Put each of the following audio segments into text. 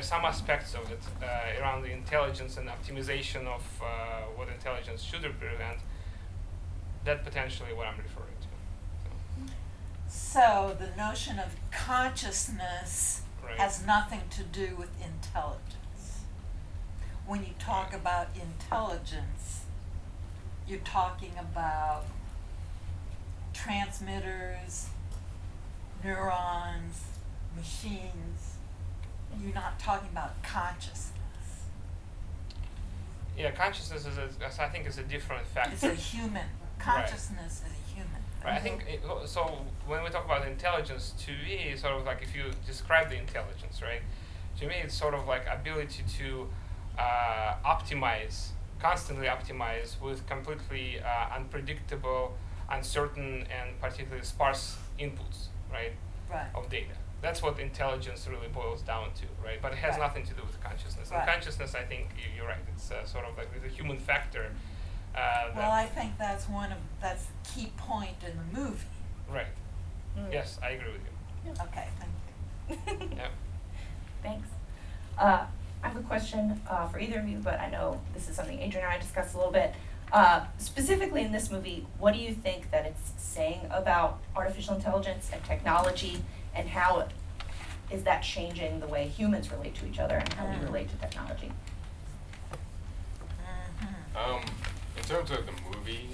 some aspects of it around the intelligence and optimization of what intelligence should represent. That potentially what I'm referring to. So the notion of consciousness Right. has nothing to do with intelligence. When you talk about intelligence, you're talking about transmitters, neurons, machines. You're not talking about consciousness. Yeah, consciousness I think is a different factor. It's a human. Consciousness is a human. Right. I think so. When we talk about intelligence, to me, it's sort of like if you describe the intelligence, right? To me, it's sort of like ability to optimize, constantly optimize with completely unpredictable, uncertain, and particularly sparse inputs, right? Right. Of data. That's what intelligence really boils down to, right? But it has Right. nothing to do with consciousness. Right. And consciousness, I think you're right. It's sort of like there's a human factor. Well, I think that's that's the key point in the movie. Right. Mm. Yes, I agree with you. Okay, thank you. Yeah. Thanks. I have a question for either of you, but I know this is something Adrian and I discussed a little bit. Specifically in this movie, what do you think that it's saying about artificial intelligence and technology, and how is that changing the way humans relate to each other and how we relate to technology? In terms of the movie,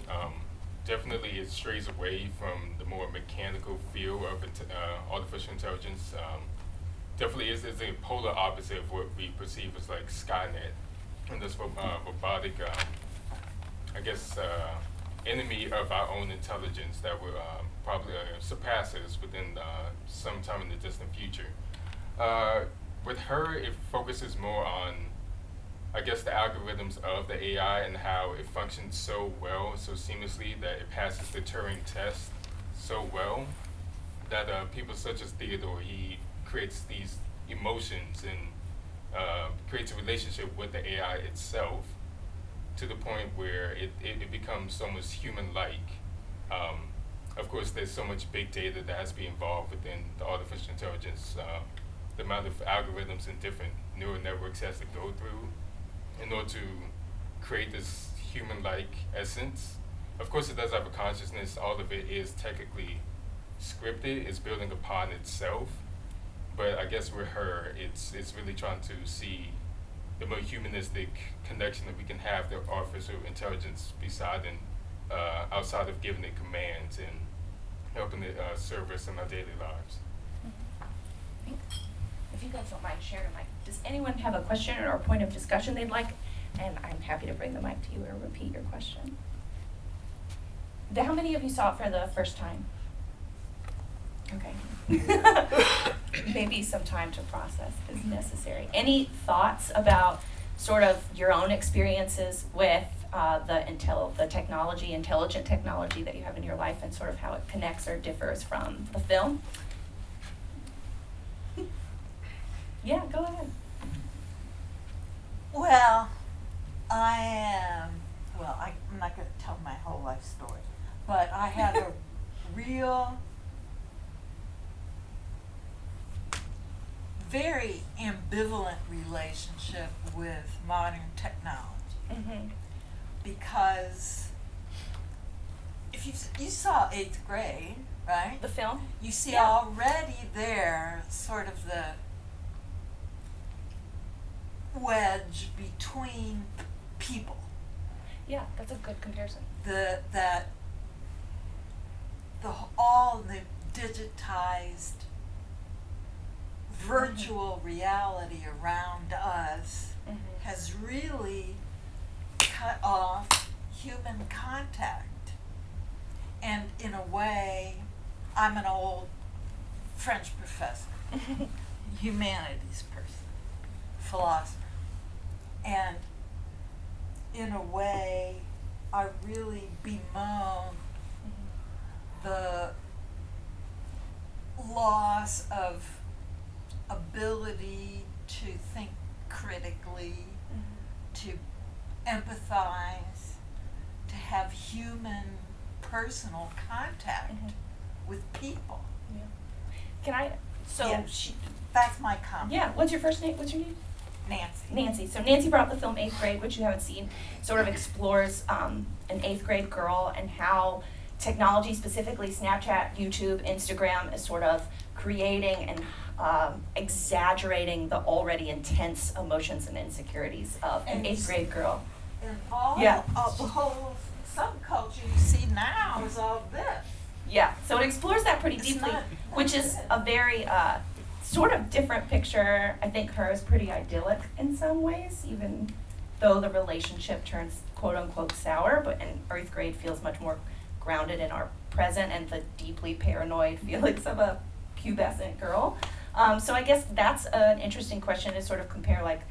definitely it strays away from the more mechanical feel of artificial intelligence. Definitely is a polar opposite of what we perceive as like Skynet and this robotic, I guess, enemy of our own intelligence that will probably surpass us within some time in the distant future. With her, it focuses more on, I guess, the algorithms of the AI and how it functions so well, so seamlessly, that it passes the Turing test so well that people such as Theodore, he creates these emotions and creates a relationship with the AI itself to the point where it becomes almost human-like. Of course, there's so much big data that has to be involved within the artificial intelligence, the amount of algorithms and different neural networks has to go through in order to create this human-like essence. Of course, it does have a consciousness. All of it is technically scripted. It's building upon itself. But I guess with her, it's really trying to see the more humanistic connection that we can have to artificial intelligence outside of giving it commands and helping it serve us in our daily lives. Thanks. If you guys don't mind sharing a mic, does anyone have a question or a point of discussion they'd like? And I'm happy to bring the mic to you or repeat your question. How many of you saw it for the first time? Okay. Maybe some time to process is necessary. Any thoughts about sort of your own experiences with the intelligent technology that you have in your life, and sort of how it connects or differs from the film? Yeah, go ahead. Well, I'm not going to tell my whole life story, but I had a real, very ambivalent relationship with modern technology. Mm-hmm. Because if you saw 8th grade, right? The film? You see Yeah. already there sort of the wedge between people. Yeah, that's a good comparison. All the digitized virtual reality around us Mm-hmm. has really cut off human contact. And in a way, I'm an old French professor, humanities person, philosopher. And in a way, I really bemoan the loss of ability to think critically, to empathize, to have human personal contact with people. Yeah. Can I So Yeah. she, That's my comment. yeah, what's your first name? What's your name? Nancy. Nancy. So Nancy brought up the film 8th Grade, which you haven't seen, sort of explores an 8th grade girl and how technology, specifically Snapchat, YouTube, Instagram, is sort of creating and exaggerating the already intense emotions and insecurities of an And 8th grade girl. And all Yeah. of the whole subculture you see now is all this. Yeah, so it explores that pretty It's deeply, not- which is a very sort of different picture. I think her is pretty idyllic in some ways, even though the relationship turns quote unquote sour, but in 8th grade feels much more grounded in our present and the deeply paranoid feelings of a pubescent girl. So I guess that's an interesting question to sort of compare, like,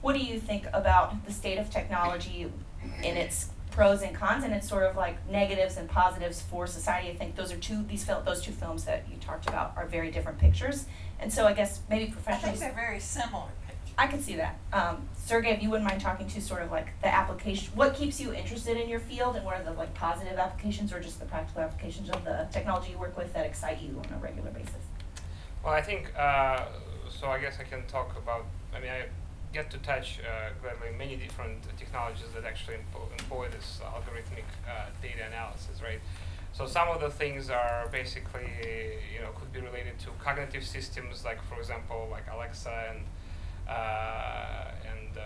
what do you think about the state of technology in its pros and cons, and it's sort of like negatives and positives for society? I think those are those two films that you talked about are very different pictures. And so I guess maybe I professionally, think they're very similar pictures. I could see that. Sergey, if you wouldn't mind talking to sort of like the application, what keeps you interested in your field, and what are the like positive applications or just the practical applications of the technology you work with that excite you on a regular basis? Well, I think, so I guess I can talk about, I mean, I get to touch gladly many different technologies that actually employ this algorithmic data analysis, right? So some of the things are basically, could be related to cognitive systems, like for example, like Alexa and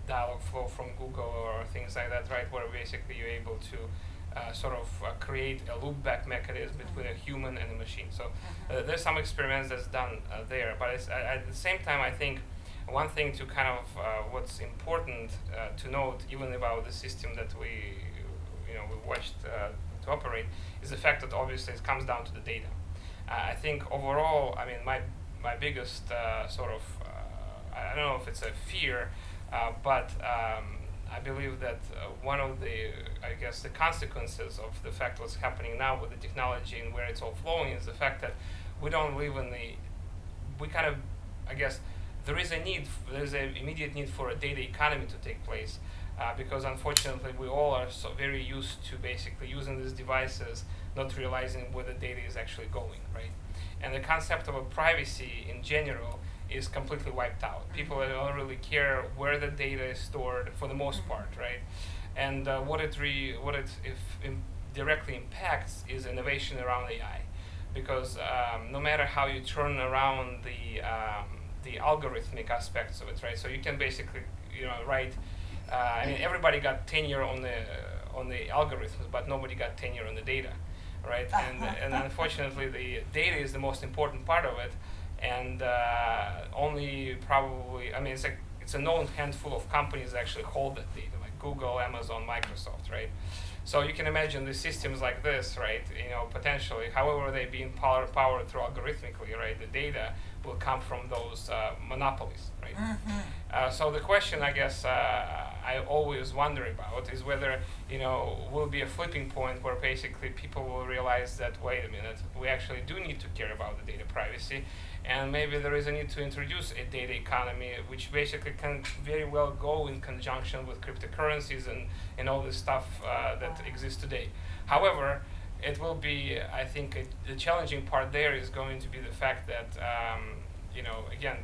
Dialogflow from Google or things like that, right? Where basically you're able to create a loop-back mechanism between a human and a machine. So there's some experiments that's done there, but it's, at the same time, I think one thing to kind of what's important to note, even about the system that we watched to operate, is the fact that obviously it comes down to the data. I think overall, I mean, my biggest I don't know if it's a fear, but I believe that one of the, the consequences of the fact what's happening now with the technology and where it's all flowing is the fact that we don't live in there's an immediate need for a data economy to take place, because unfortunately we all are so very used to basically using these devices, not realizing where the data is actually going, right? And the concept of a privacy in general is completely wiped out. People don't really care where the data is stored for the most part, right? And what it directly impacts is innovation around AI, because no matter how you turn around the algorithmic aspects of it, right? So you can basically, write. Everybody got tenure on the algorithms, but nobody got tenure on the data, right? And unfortunately, the data is the most important part of it, and only probably, it's a known handful of companies that actually hold that data, like Google, Amazon, Microsoft, right? So you can imagine the systems like this, right? Potentially, however they're being powered through algorithmically, right? The data will come from those monopolies, right? So the question, I guess, I always wonder about is whether, will be a flipping point where basically people will realize that, wait a minute, we actually do need to care about the data privacy, and maybe there is a need to introduce a data economy, which basically can very well go in conjunction with cryptocurrencies and all this stuff that exists today. However, it will be, I think, the challenging part there is going to be the fact that, again,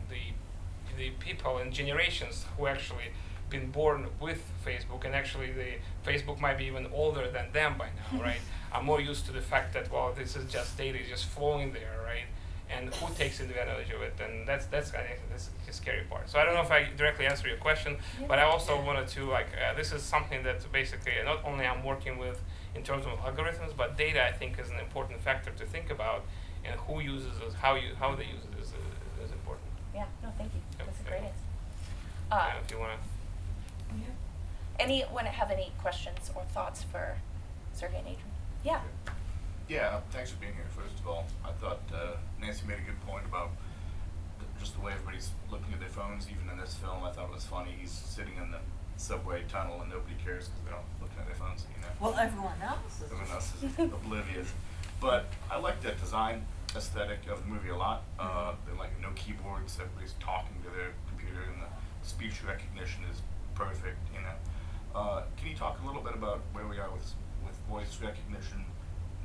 the people and generations who actually been born with Facebook, and actually the Facebook might be even older than them by now, right? Are more used to the fact that, well, this is just data just flowing there, right? And who takes advantage of it? And that's I think that's the scary part. So I don't know if I directly answer your question, but I also wanted to this is something that basically not only I'm working with in terms of algorithms, but data I think is an important factor to think about, and who uses it, how they use it is important. Yeah, no, thank you. That's a great answer. If you wanna. Anyone have any questions or thoughts for Sergey and Adrian? Yeah. Yeah, thanks for being here, first of all. I thought Nancy made a good point about just the way everybody's looking at their phones, even in this film. I thought it was funny. He's sitting in the subway tunnel and nobody cares because they're all looking at their phones, Well, everyone else is. Everyone else is oblivious. But I like the design aesthetic of the movie a lot. They're like no keyboards, everybody's talking to their computer, and the speech recognition is perfect, Can you talk a little bit about where we are with voice recognition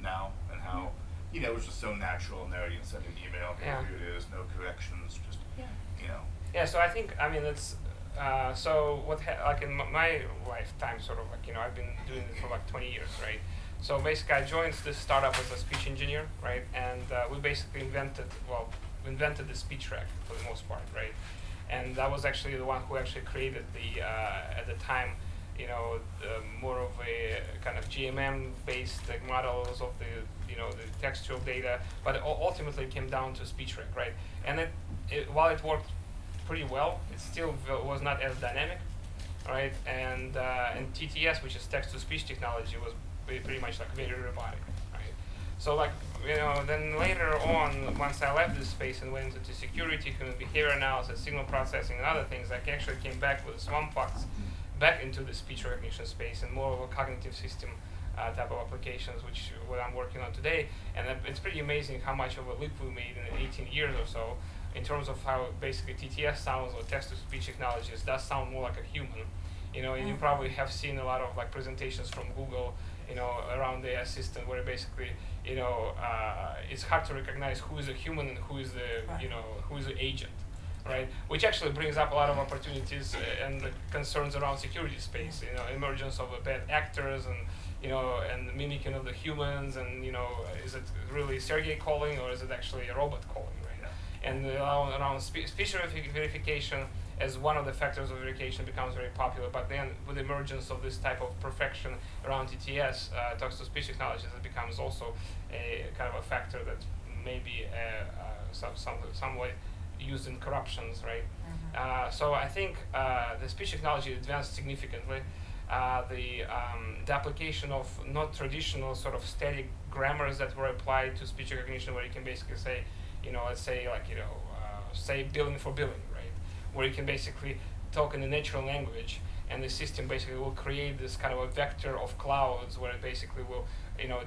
now, and how it was just so natural in there. You can send an email, Yeah. here it is, no corrections, just, Yeah. Yeah, so I think, I mean, it's, so what, like in my lifetime, sort of like, I've been doing this for like 20 years, right? So basically I joined this startup as a speech engineer, right? And we basically invented the speech rack for the most part, right? And that was actually the one who actually created the, at the time, more of a kind of GMM-based like, models of the textual data, but it ultimately came down to speech rack, right? And while it worked pretty well, it still was not as dynamic, right? And TTS, which is text-to-speech technology, was pretty much like very robotic, right? So like, then later on, once I left this space and went into security, human behavior analysis, signal processing, and other things, I actually came back with Swampfox back into the speech recognition space and more of a cognitive system type of applications, which what I'm working on today. And it's pretty amazing how much of a leap we made in 18 years or so in terms of how basically TTS sounds or text-to-speech technologies does sound more like a human. And you probably have seen a lot of like presentations from Google, around the assistant where basically, it's hard to recognize who is a human and who is who is the agent, right? Which actually brings up a lot of opportunities and the concerns around security space, emergence of bad actors and, and mimicking of the humans and, is it really Sergey calling or is it actually a robot calling, right? And around speech verification as one of the factors of verification becomes very popular, but then with the emergence of this type of perfection around TTS, text-to-speech technologies, it becomes also a kind of a factor that may be some way used in corruptions, right? So I think the speech technology advanced significantly. The application of not traditional sort of static grammars that were applied to speech recognition, where you can basically say, let's say like, say billing for billing, right? Where you can basically talk in a natural language, and the system basically will create this kind of a vector of clouds where it basically will,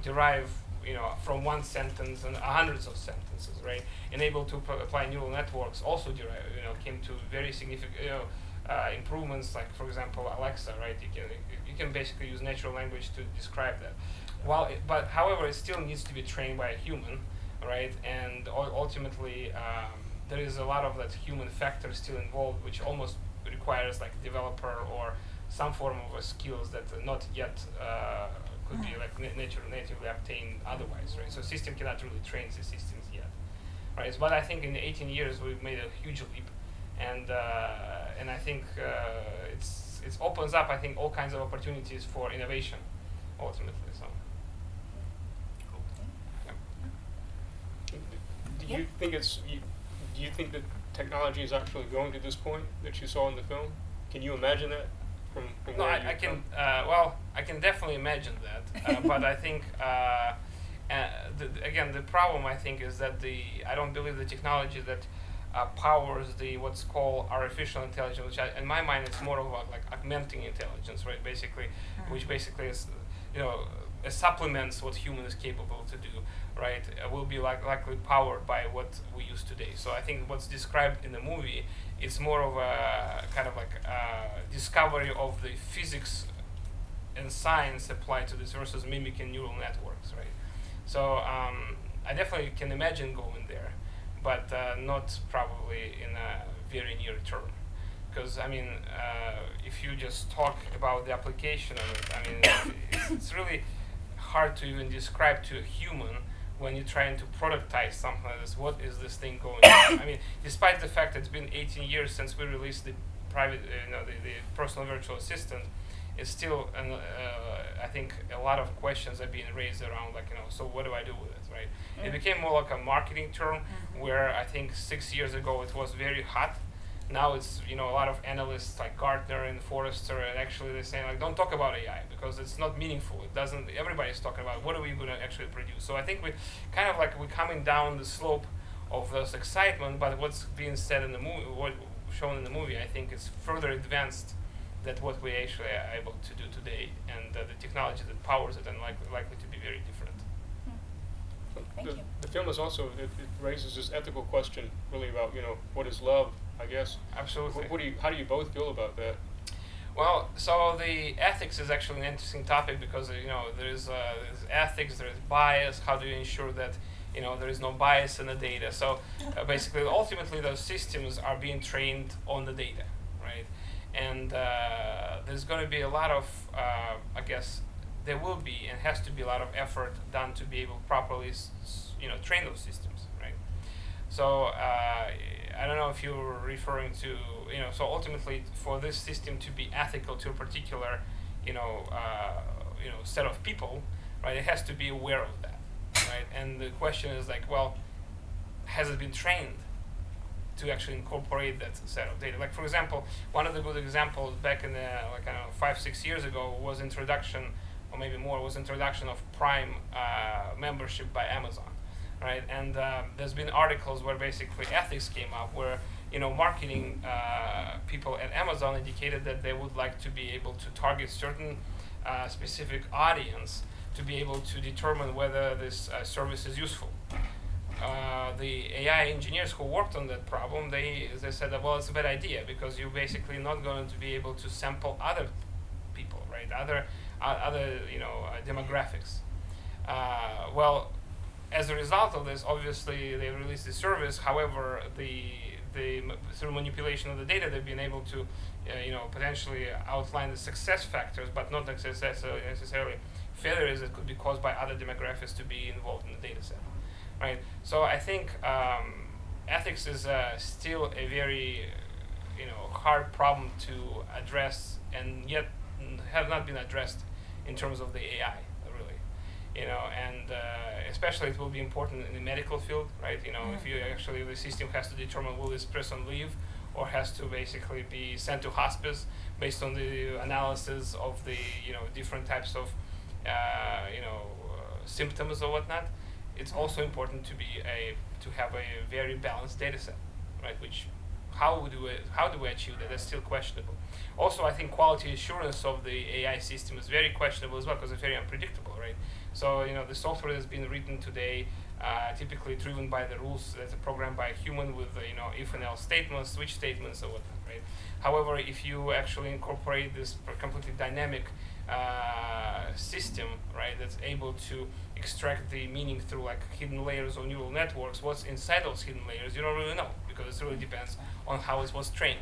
derive, from one sentence and hundreds of sentences, right? And able to apply neural networks also derive, came to very significant, improvements. Like for example, Alexa, right? You can basically use natural language to describe that. But however, it still needs to be trained by a human, right? And ultimately, there is a lot of that human factor still involved, which almost requires like developer or some form of skills that are not yet could be like natively obtained otherwise, right? So system cannot really train the systems yet, right? But I think in 18 years we've made a huge leap, and I think it opens up, I think, all kinds of opportunities for innovation, ultimately. So. Do you think do you think that technology is actually going to this point that you saw in the film? Can you imagine that? From No, where I can. I can definitely imagine that, but I think again the problem I think is that I don't believe the technology that powers what's called artificial intelligence, which in my mind it's more of like augmenting intelligence, right? Basically, which basically is it supplements what human is capable to do, right? Will be likely powered by what we use today. So I think what's described in the movie is more of a kind of like discovery of the physics and science applied to this versus mimicking neural networks, right? So I definitely can imagine going there, but not probably in a very near term. Because I mean, if you just talk about the application of it, I mean, it's really hard to even describe to a human when you're trying to productize something like this. What is this thing going on? I mean, despite the fact that it's been 18 years since we released the private, the personal virtual assistant, it's still, I think, a lot of questions are being raised around, like, so what do I do with it, right? It became more like a marketing term, where I think 6 years ago it was very hot. Now it's, a lot of analysts like Gartner and Forrester, and actually they're saying, like, don't talk about AI because it's not meaningful. It doesn't, everybody's talking about what are we going to actually produce. So I think we're coming down the slope of this excitement, but what's being said in the movie, what shown in the movie, I think is further advanced than what we actually are able to do today, and the technology that powers it and likely to be very different. Thank you. The film is also, it raises this ethical question really about, what is love, I guess. Absolutely. How do you both feel about that? Well, so the ethics is actually an interesting topic because there's ethics, there's bias. How do you ensure that there is no bias in the data. So basically, ultimately, those systems are being trained on the data, right? And there's going to be a lot of, I guess, there will be and has to be a lot of effort done to be able to properly, train those systems, right? So I don't know if you're referring to, so ultimately for this system to be ethical to a particular, set of people, right? It has to be aware of that, right? And the question is like, well, has it been trained to actually incorporate that set of data? Like, for example, one of the good examples back in the, 5-6 years ago was introduction, or maybe more, was introduction of Prime membership by Amazon, right? And there's been articles where basically ethics came up where, marketing people at Amazon indicated that they would like to be able to target certain specific audience to be able to determine whether this service is useful. The AI engineers who worked on that problem, they said that, well, it's a bad idea because you're basically not going to be able to sample other people, right? Other demographics. Well, as a result of this, obviously they released the service. However, through manipulation of the data, they've been able to, potentially outline the success factors, but not necessarily failures that could be caused by other demographics to be involved in the data set. Right. So I think ethics is still a very, hard problem to address, and yet have not been addressed in terms of the AI, really. And especially it will be important in the medical field, right? If you actually the system has to determine will this person leave, or has to basically be sent to hospice based on the analysis of the different types of symptoms or whatnot. It's also important to have a very balanced data set, right? Which how do we achieve that? That's still questionable. Also, I think quality assurance of the AI system is very questionable as well because it's very unpredictable, right? So the software that's been written today, typically driven by the rules that's programmed by a human with if and else statements, switch statements, or whatnot, right? However, if you actually incorporate this completely dynamic system, right, that's able to extract the meaning through like hidden layers of neural networks, what's inside those hidden layers, you don't really know because it really depends on how it was trained.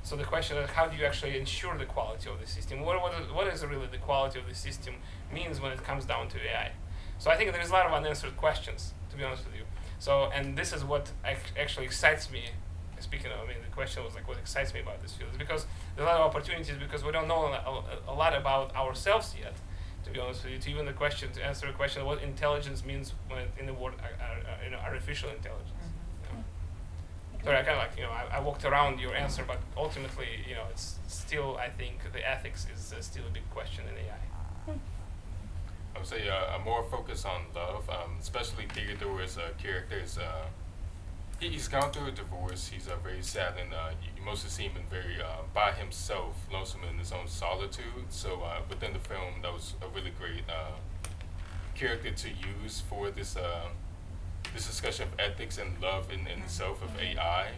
So the question is, how do you actually ensure the quality of the system? What is really the quality of the system means when it comes down to AI? So I think there's a lot of unanswered questions, to be honest with you. So, and this is what actually excites me. Speaking of, the question was like, what excites me about this field is because there's a lot of opportunities because we don't know a lot about ourselves yet, to be honest with you. To even to answer the question of what intelligence means when in the word artificial intelligence. Sorry, I kind of I walked around your answer, but ultimately, it's still, I think the ethics is still a big question in AI. I would say a more focus on love, especially Theodore's character is he's gone through a divorce. He's very sad, and you mostly see him in very by himself, lonesome in his own solitude. So within the film, that was a really great character to use for this this discussion of ethics and love in itself of AI.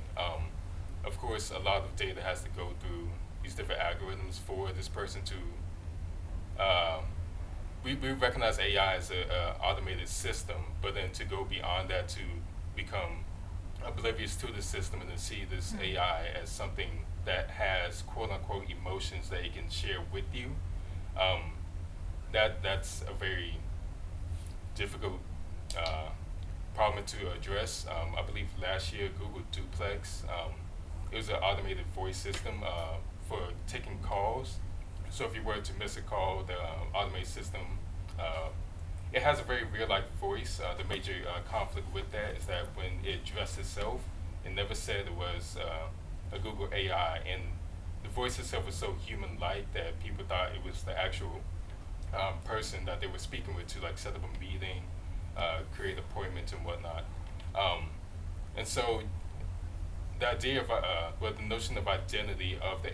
Of course, a lot of data has to go through these different algorithms for this person to. We recognize AI as an automated system, but then to go beyond that to become oblivious to the system and to see this AI as something that has quote unquote emotions that it can share with you, that's a very difficult problem to address. I believe last year Google Duplex, it was an automated voice system for taking calls. So if you were to miss a call, the automated system, it has a very real-life voice. The major conflict with that is that when it addressed itself, it never said it was a Google AI, and the voice itself was so human-like that people thought it was the actual person that they were speaking with to like set up a meeting, create appointments and whatnot. And so the idea of the notion of identity of the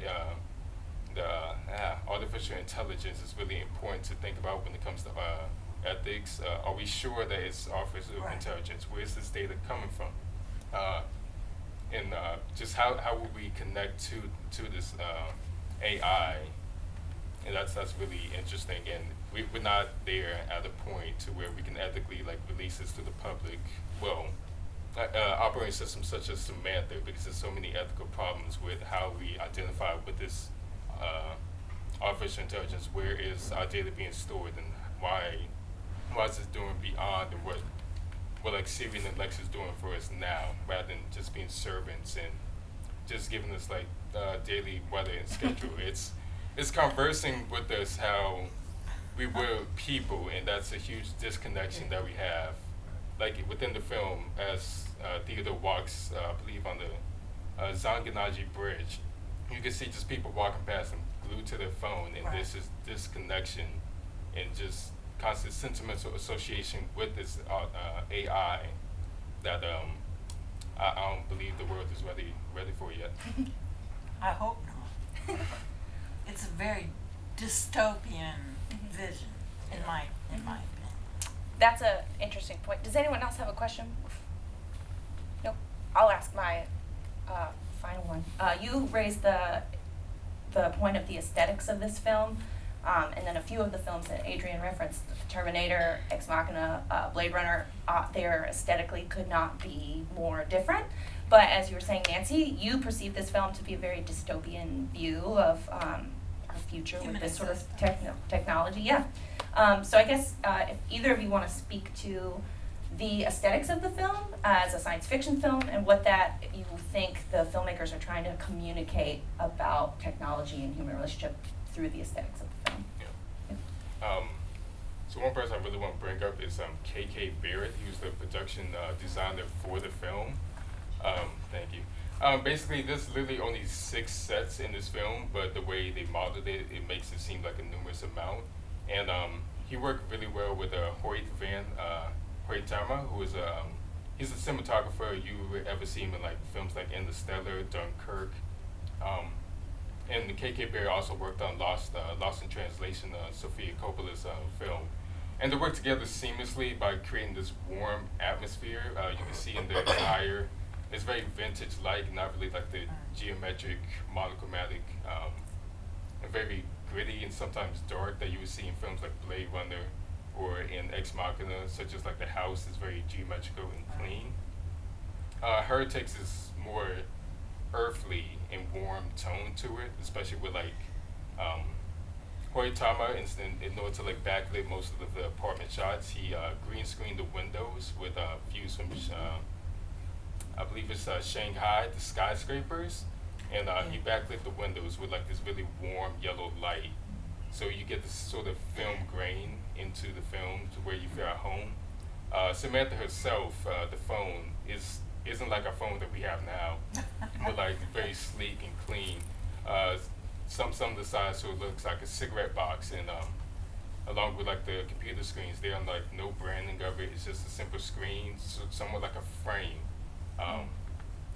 artificial intelligence is really important to think about when it comes to ethics. Are we sure that it's artificial intelligence? Where is this data coming from? And just how will we connect to this AI? And that's really interesting. And we're not there at a point to where we can ethically like release this to the public. Well, operating systems such as Samantha, because there's so many ethical problems with how we identify with this artificial intelligence. Where is our data being stored, and why is this doing beyond what like Siri and Alexa's doing for us now, rather than just being servants and just giving us like daily weather and schedule. It's conversing with us how we were people, and that's a huge disconnection that we have. Like within the film, as Theodore walks, I believe on the Zanganaji Bridge, you can see just people walking past them glued to their phone, and Right. this is disconnection and just constant sentimental association with this AI that I don't believe the world is ready for yet. I hope not. It's a very dystopian vision, in my opinion. That's an interesting point. Does anyone else have a question? Nope. I'll ask my final one. You raised the point of the aesthetics of this film, and then a few of the films that Adrian referenced, Terminator, Ex Machina, Blade Runner, they aesthetically could not be more different. But as you were saying, Nancy, you perceive this film to be a very dystopian view of our future Human with this sort of existence. technology. Yeah. So I guess if either of you want to speak to the aesthetics of the film as a science fiction film and what that you think the filmmakers are trying to communicate about technology and human relationship through the aesthetics of the film. Yeah. So one person I really want to bring up is K.K. Barrett. He was the production designer for the film. Thank you. Basically, there's literally only 6 sets in this film, but the way they modeled it, it makes it seem like a numerous amount. And he worked really well with Hoytama, who is he's a cinematographer. You would ever see him in like films like Interstellar, Dunkirk. And the K.K. Barrett also worked on Lost in Translation, Sofia Coppola's film. And they work together seamlessly by creating this warm atmosphere. You can see in their attire. It's very vintage-like, not really like the geometric, monochromatic, and very gritty and sometimes dark that you would see in films like Blade Runner or in Ex Machina, such as like the house is very geometrical and clean. Her takes this more earthly and warm tone to it, especially with like Hoytama, in order to like backlit most of the apartment shots, he green screened the windows with views from I believe it's Shanghai, the skyscrapers, and he backlit the windows with like this really warm yellow light, so you get this sort of film grain into the film to where you feel at home. Samantha herself, the phone isn't like our phone that we have now, but like very sleek and clean. Some of the sides so it looks like a cigarette box, and along with like the computer screens, they're on like no branding of it. It's just a simple screen, so somewhat like a frame.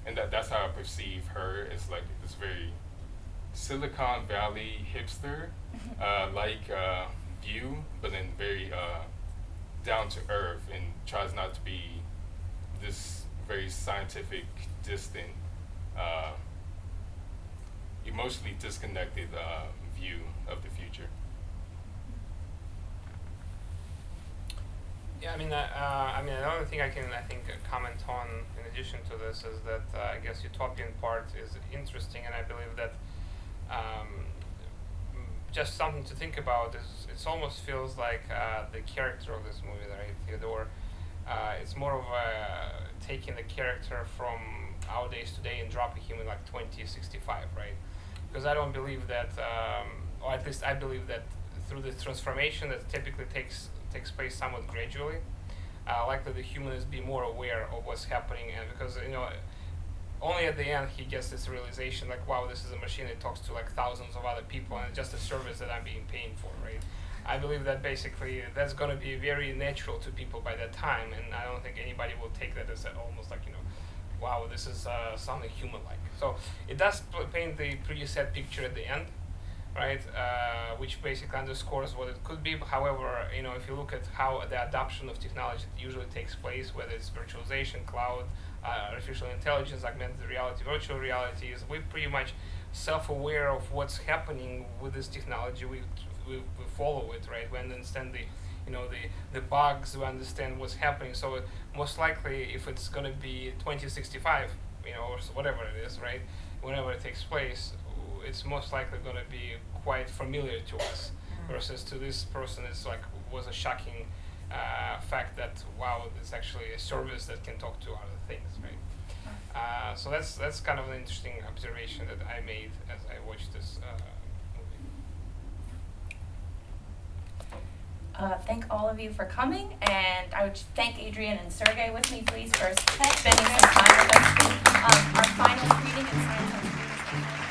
And that's how I perceive her, as like this very Silicon Valley hipster like view, but then very down to earth, and tries not to be this very scientific, distant, emotionally disconnected view of the future. Yeah, I mean, another thing I think comment on in addition to this is that I guess utopian part is interesting, and I believe that just something to think about is it almost feels like the character of this movie, right, Theodore. It's more of taking the character from our days today and dropping him in like 2065, right? Because I don't believe that, or at least I believe that through the transformation that typically takes place somewhat gradually, likely the human is be more aware of what's happening, and because only at the end he gets this realization like, wow, this is a machine that talks to like thousands of other people, and it's just a service that I'm being paid for, right? I believe that basically that's going to be very natural to people by that time, and I don't think anybody will take that as almost like, wow, this is something human-like. So it does paint the pretty sad picture at the end, right? Which basically underscores what it could be. However, if you look at how the adoption of technology usually takes place, whether it's virtualization, cloud, artificial intelligence, augmented reality, virtual reality, we're pretty much self-aware of what's happening with this technology. We we follow it, right? We understand the bugs, we understand what's happening. So most likely, if it's gonna be 2065, or whatever it is, right? Whenever it takes place, it's most likely gonna be quite familiar to us. Versus to this person, it's like was a shocking fact that wow, it's actually a service that can talk to other things, right? So that's kind of an interesting observation that I made as I watched this movie. Thank all of you for coming, and I would thank Adrian and Sergey with me, please, for spending some time with us. Our final reading in science.